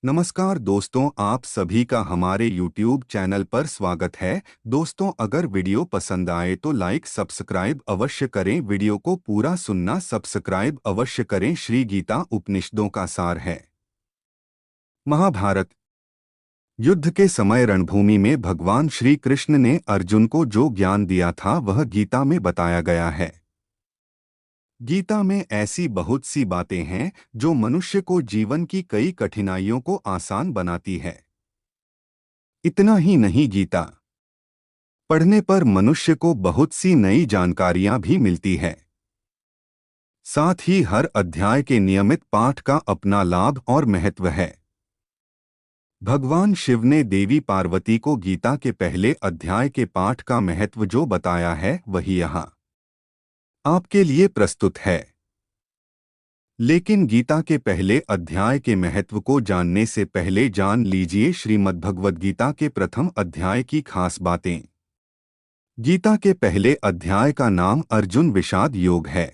नमस्कार दोस्तों, आप सभी का हमारे YouTube चैनल पर स्वागत है। दोस्तों, अगर वीडियो पसंद आए तो लाइक सब्सक्राइब अवश्य करें। वीडियो को पूरा सुनना, सब्सक्राइब अवश्य करें। श्री गीता उपनिषदों का सार है। महाभारत युद्ध के समय रणभूमि में भगवान श्री कृष्ण ने अर्जुन को जो ज्ञान दिया था वह गीता में बताया गया है। गीता में ऐसी बहुत सी बातें हैं जो मनुष्य को जीवन की कई कठिनाइयों को आसान बनाती है। इतना ही नहीं, गीता पढ़ने पर मनुष्य को बहुत सी नई जानकारियां भी मिलती है। साथ ही हर अध्याय के नियमित पाठ का अपना लाभ और महत्व है। भगवान शिव ने देवी पार्वती को गीता के पहले अध्याय के पाठ का महत्व जो बताया है वही यहाँ आपके लिए प्रस्तुत है। लेकिन गीता के पहले अध्याय के महत्व को जानने से पहले जान लीजिए श्रीमद्भगवद गीता के प्रथम अध्याय की खास बातें। गीता के पहले अध्याय का नाम अर्जुन विषाद योग है।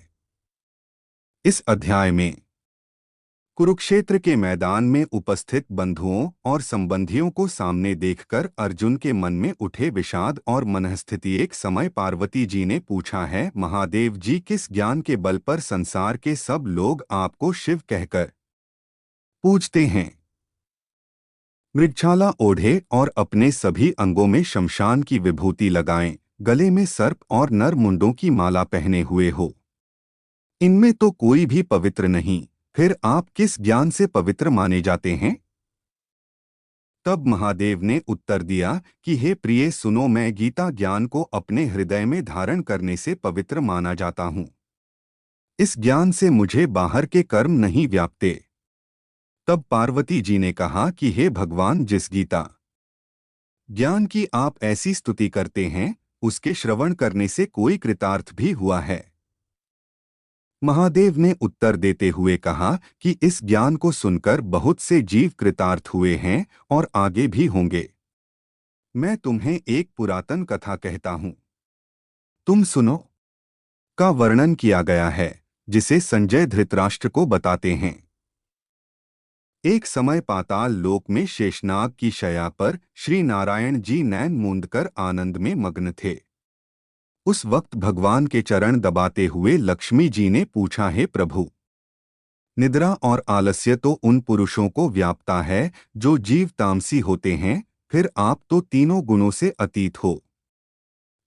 इस अध्याय में कुरुक्षेत्र के मैदान में उपस्थित बंधुओं और संबंधियों को सामने देखकर अर्जुन के मन में उठे विषाद और मनःस्थिति। एक समय पार्वती जी ने पूछा है, महादेव जी, किस ज्ञान के बल पर संसार के सब लोग आपको शिव कहकर पूजते हैं? मृगछाला ओढ़े और अपने सभी अंगों में शमशान की विभूति लगाएं, गले में सर्प और नर मुंडों की माला पहने हुए हो। इनमें तो कोई भी पवित्र नहीं, फिर आप किस ज्ञान से पवित्र माने जाते हैं? तब महादेव ने उत्तर दिया कि हे प्रिय, सुनो, मैं गीता ज्ञान को अपने हृदय में धारण करने से पवित्र माना जाता हूँ। इस ज्ञान से मुझे बाहर के कर्म नहीं व्यापते। तब पार्वती जी ने कहा कि हे भगवान, जिस गीता ज्ञान की आप ऐसी स्तुति करते हैं, उसके श्रवण करने से कोई कृतार्थ भी हुआ है? महादेव ने उत्तर देते हुए कहा कि इस ज्ञान को सुनकर बहुत से जीव कृतार्थ हुए हैं और आगे भी होंगे। मैं तुम्हें एक पुरातन कथा कहता हूँ, तुम सुनो। का वर्णन किया गया है, जिसे संजय धृतराष्ट्र को बताते हैं। एक समय पाताल लोक में शेषनाग की शैया पर श्री नारायण जी नैन मूंदकर आनंद में मग्न थे। उस वक्त भगवान के चरण दबाते हुए लक्ष्मी जी ने पूछा, हे प्रभु, निद्रा और आलस्य तो उन पुरुषों को व्यापता है जो जीव तामसी होते हैं, फिर आप तो तीनों गुणों से अतीत हो।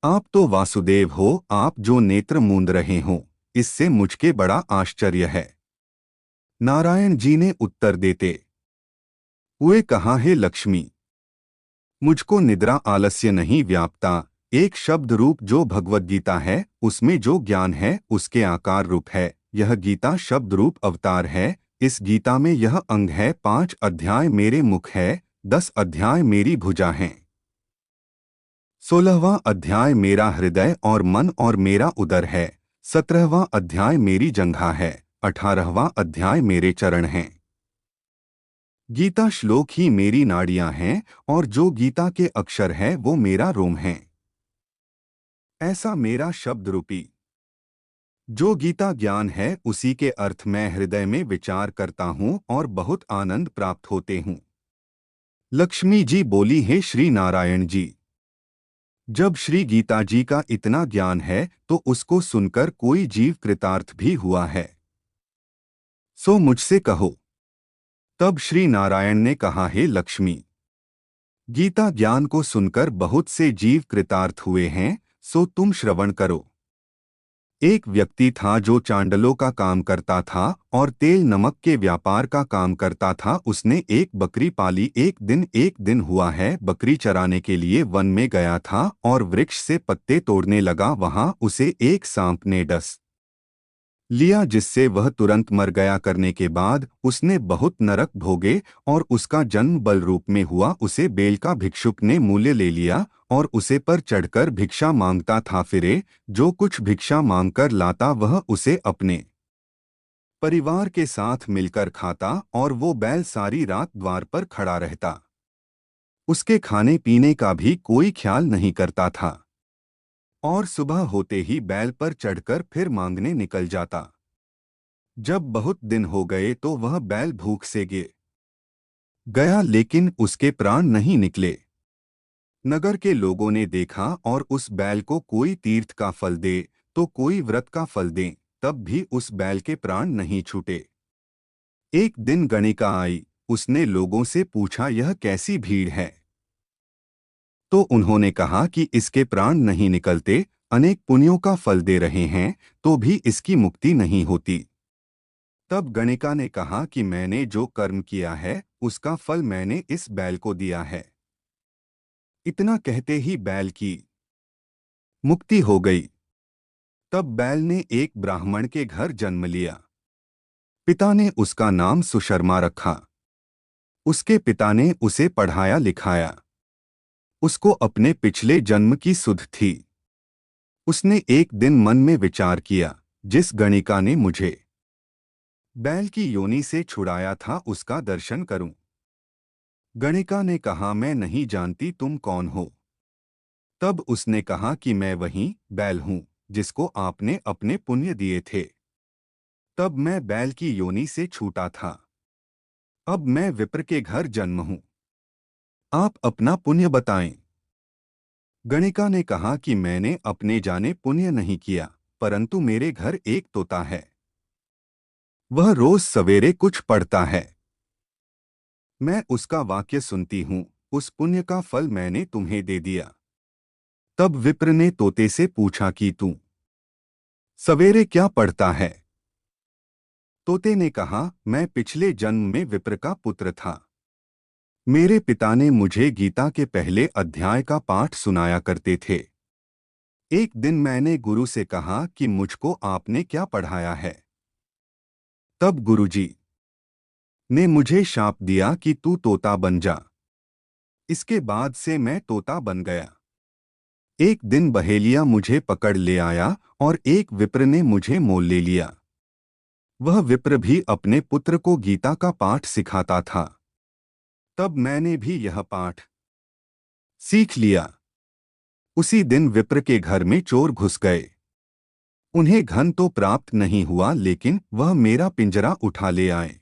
आप तो वासुदेव हो, आप जो नेत्र मूंद रहे हो, इससे मुझके बड़ा आश्चर्य है। नारायण जी ने उत्तर देते हुए कहा, हे लक्ष्मी, मुझको निद्रा आलस्य नहीं व्यापता। एक शब्द रूप जो भगवद गीता है, उसमें जो ज्ञान है उसके आकार रूप है। यह गीता शब्द रूप अवतार है। इस गीता में यह अंग है। 5 अध्याय मेरे मुख है, 10 अध्याय मेरी भुजा हैं, 16वां अध्याय मेरा हृदय और मन और मेरा उदर है, 17वां अध्याय मेरी जंघा है, 18वां अध्याय मेरे चरण हैं। गीता श्लोक ही मेरी नाड़ियां हैं और जो गीता के अक्षर है वो मेरा रोम है। ऐसा मेरा शब्द रूपी जो गीता ज्ञान है, उसी के अर्थ मैं हृदय में विचार करता हूँ और बहुत आनंद प्राप्त होते हूँ। लक्ष्मी जी बोली, हे श्री नारायण जी, जब श्री गीता जी का इतना ज्ञान है तो उसको सुनकर कोई जीव कृतार्थ भी हुआ है, सो मुझसे कहो। तब श्री नारायण ने कहा, हे लक्ष्मी, गीता ज्ञान को सुनकर बहुत से जीव कृतार्थ हुए हैं, सो तुम श्रवण करो। एक व्यक्ति था जो चांडलों का काम करता था और तेल नमक के व्यापार का काम करता था। उसने एक बकरी पाली। एक दिन हुआ है, बकरी चराने के लिए वन में गया था और वृक्ष से पत्ते तोड़ने लगा। वहां उसे एक सांप ने डस लिया, जिससे वह तुरंत मर गया। करने के बाद उसने बहुत नरक भोगे और उसका जन्म बल रूप में हुआ। उसे बेल का भिक्षुक ने मूल्य ले लिया और उसे पर चढ़कर भिक्षा मांगता था। फिरे जो कुछ भिक्षा मांगकर लाता वह उसे अपने परिवार के साथ मिलकर खाता और वो बैल सारी रात द्वार पर खड़ा रहता। उसके खाने पीने का भी कोई ख्याल नहीं करता था और सुबह होते ही बैल पर चढ़कर फिर मांगने निकल जाता। जब बहुत दिन हो गए तो वह बैल भूख से गिर गया लेकिन उसके प्राण नहीं निकले। नगर के लोगों ने देखा और उस बैल को कोई तीर्थ का फल दे तो कोई व्रत का फल दे, तब भी उस बैल के प्राण नहीं छूटे। एक दिन गणिका आई, उसने लोगों से पूछा यह कैसी भीड़ है। तो उन्होंने कहा कि इसके प्राण नहीं निकलते, अनेक पुण्यों का फल दे रहे हैं तो भी इसकी मुक्ति नहीं होती। तब गणिका ने कहा कि मैंने जो कर्म किया है उसका फल मैंने इस बैल को दिया है। इतना कहते ही बैल की मुक्ति हो गई। तब बैल ने एक ब्राह्मण के घर जन्म लिया। पिता ने उसका नाम सुशर्मा रखा। उसके पिता ने उसे पढ़ाया लिखाया। उसको अपने पिछले जन्म की सुध थी। उसने एक दिन मन में विचार किया, जिस गणिका ने मुझे बैल की योनि से छुड़ाया था उसका दर्शन करूं। गणिका ने कहा मैं नहीं जानती तुम कौन हो। तब उसने कहा कि मैं वही बैल हूं जिसको आपने अपने पुण्य दिए थे। तब मैं बैल की योनि से छूटा था। अब मैं विप्र के घर जन्म हूं। आप अपना पुण्य बताएं। गणिका ने कहा कि मैंने अपने जाने पुण्य नहीं किया, परंतु मेरे घर एक तोता है। वह रोज सवेरे कुछ पढ़ता है। मैं उसका वाक्य सुनती हूँ, उस पुण्य का फल मैंने तुम्हें दे दिया। तब विप्र ने तोते से पूछा कि तू सवेरे क्या पढ़ता है। तोते ने कहा मैं पिछले जन्म में विप्र का पुत्र था। मेरे पिता ने मुझे गीता के पहले अध्याय का पाठ सुनाया करते थे। एक दिन मैंने गुरु से कहा कि मुझको आपने क्या पढ़ाया है। तब गुरुजी ने मुझे शाप दिया कि तू तोता बन जा। इसके बाद से मैं तोता बन गया। एक दिन बहेलिया मुझे पकड़ ले आया और एक विप्र ने मुझे मोल ले लिया। वह विप्र भी अपने पुत्र को गीता का पाठ सिखाता था। तब मैंने भी यह पाठ सीख लिया। उसी दिन विप्र के घर में चोर घुस गए। उन्हें धन तो प्राप्त नहीं हुआ लेकिन वह मेरा पिंजरा उठा ले आए।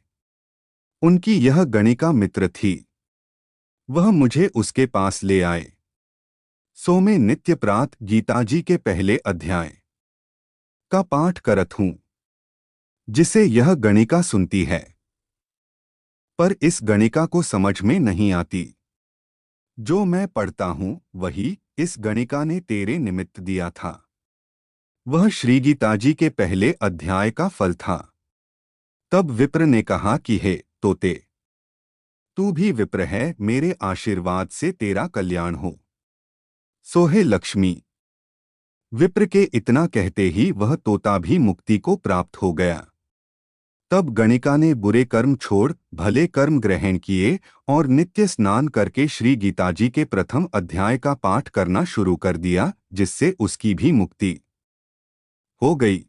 उनकी यह गणिका मित्र थी। वह मुझे उसके पास ले आए। सो मैं नित्य प्रात गीताजी के पहले अध्याय का पाठ करत हूँ, जिसे यह गणिका सुनती है। पर इस गणिका को समझ में नहीं आती। जो मैं पढ़ता हूँ वही इस गणिका ने तेरे निमित्त दिया था। वह श्री गीताजी के पहले अध्याय का फल था। तब विप्र ने कहा कि हे तोते, तू भी विप्र है, मेरे आशीर्वाद से तेरा कल्याण हो। सोहे लक्ष्मी। विप्र के इतना कहते ही वह तोता भी मुक्ति को प्राप्त हो गया। तब गणिका ने बुरे कर्म छोड़ भले कर्म ग्रहण किए और नित्य स्नान करके श्री गीताजी के प्रथम अध्याय का पाठ करना शुरू कर दिया, जिससे उसकी भी मुक्ति हो गई।